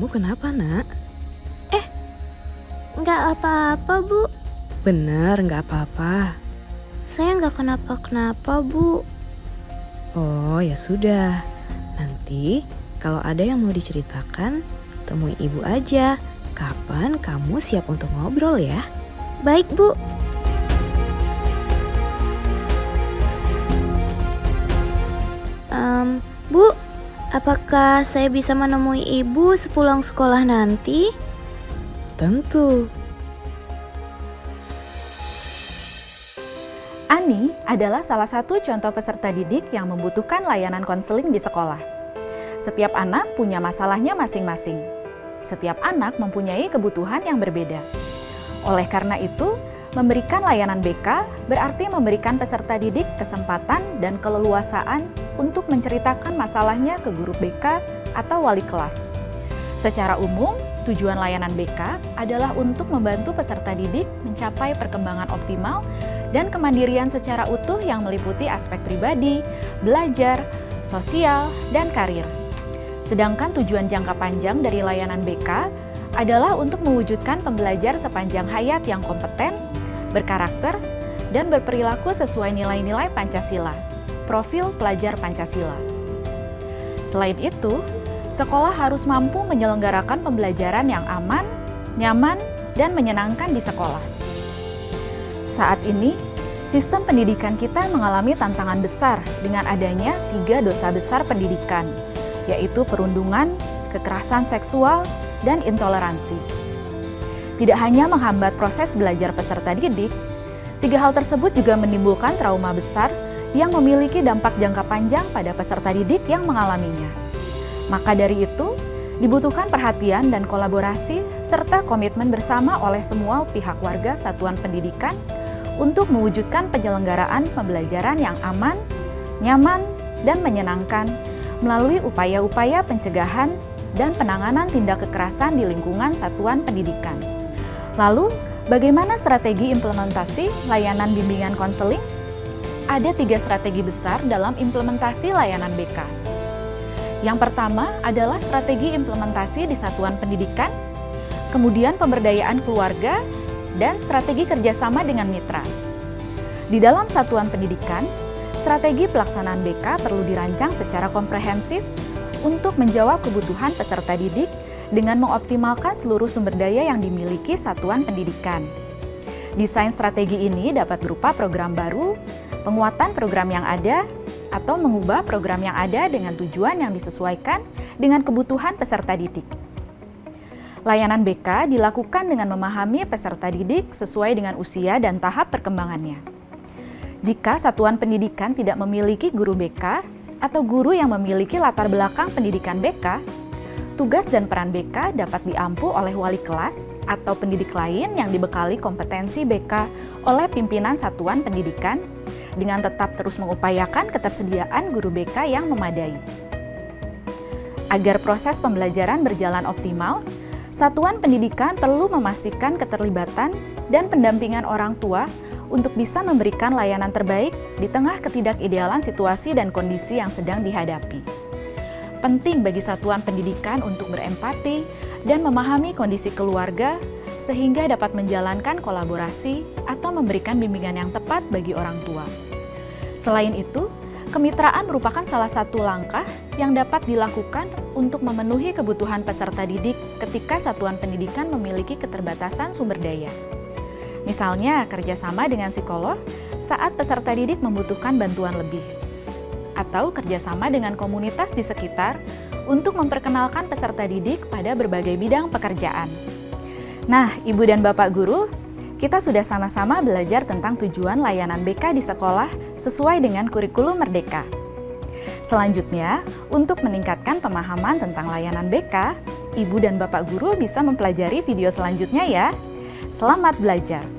kenapa, Nak? Nggak apa-apa, Bu. Bener, nggak apa-apa. Saya nggak kenapa-kenapa, Bu. Oh, ya sudah. Nanti kalau ada yang mau diceritakan, temui ibu aja. Kapan kamu siap untuk ngobrol ya? Baik, Bu. Bu, apakah saya bisa menemui Ibu sepulang sekolah nanti? Tentu. Ani adalah salah satu contoh peserta didik yang membutuhkan layanan konseling di sekolah. Setiap anak punya masalahnya masing-masing. Setiap anak mempunyai kebutuhan yang berbeda. Oleh karena itu, memberikan layanan BK berarti memberikan peserta didik kesempatan dan keleluasaan untuk menceritakan masalahnya ke guru BK atau wali kelas. Secara umum, tujuan layanan BK adalah untuk membantu peserta didik mencapai perkembangan optimal dan kemandirian secara utuh yang meliputi aspek pribadi, belajar, sosial, dan karir. Sedangkan tujuan jangka panjang dari layanan BK adalah untuk mewujudkan pembelajar sepanjang hayat yang kompeten, berkarakter, dan berperilaku sesuai nilai-nilai Pancasila, profil pelajar Pancasila. Selain itu, sekolah harus mampu menyelenggarakan pembelajaran yang aman, nyaman, dan menyenangkan di sekolah. Saat ini, sistem pendidikan kita mengalami tantangan besar dengan adanya 3 dosa besar pendidikan, yaitu perundungan, kekerasan seksual, dan intoleransi. Tidak hanya menghambat proses belajar peserta didik, 3 hal tersebut juga menimbulkan trauma besar yang memiliki dampak jangka panjang pada peserta didik yang mengalaminya. Maka dari itu, dibutuhkan perhatian dan kolaborasi serta komitmen bersama oleh semua pihak warga satuan pendidikan untuk mewujudkan penyelenggaraan pembelajaran yang aman, nyaman, dan menyenangkan melalui upaya-upaya pencegahan dan penanganan tindak kekerasan di lingkungan satuan pendidikan. Lalu, bagaimana strategi implementasi layanan bimbingan konseling? Ada 3 strategi besar dalam implementasi layanan BK. Yang pertama adalah strategi implementasi di satuan pendidikan, kemudian pemberdayaan keluarga, dan strategi kerjasama dengan mitra. Di dalam satuan pendidikan, strategi pelaksanaan BK perlu dirancang secara komprehensif untuk menjawab kebutuhan peserta didik dengan mengoptimalkan seluruh sumber daya yang dimiliki satuan pendidikan. Desain strategi ini dapat berupa program baru, penguatan program yang ada, atau mengubah program yang ada dengan tujuan yang disesuaikan dengan kebutuhan peserta didik. Layanan BK dilakukan dengan memahami peserta didik sesuai dengan usia dan tahap perkembangannya. Jika satuan pendidikan tidak memiliki guru BK atau guru yang memiliki latar belakang pendidikan BK, tugas dan peran BK dapat diampu oleh wali kelas atau pendidik lain yang dibekali kompetensi BK oleh pimpinan satuan pendidikan dengan tetap terus mengupayakan ketersediaan guru BK yang memadai. Agar proses pembelajaran berjalan optimal, satuan pendidikan perlu memastikan keterlibatan dan pendampingan orang tua untuk bisa memberikan layanan terbaik di tengah ketidakidealan situasi dan kondisi yang sedang dihadapi. Penting bagi satuan pendidikan untuk berempati dan memahami kondisi keluarga sehingga dapat menjalankan kolaborasi atau memberikan bimbingan yang tepat bagi orang tua. Selain itu, kemitraan merupakan salah satu langkah yang dapat dilakukan untuk memenuhi kebutuhan peserta didik ketika satuan pendidikan memiliki keterbatasan sumber daya. Misalnya, kerjasama dengan psikolog saat peserta didik membutuhkan bantuan lebih. Atau kerjasama dengan komunitas di sekitar untuk memperkenalkan peserta didik pada berbagai bidang pekerjaan. Nah, Ibu dan Bapak Guru, kita sudah sama-sama belajar tentang tujuan layanan BK di sekolah sesuai dengan kurikulum Merdeka. Selanjutnya, untuk meningkatkan pemahaman tentang layanan BK, Ibu dan Bapak Guru bisa mempelajari video selanjutnya ya. Selamat belajar!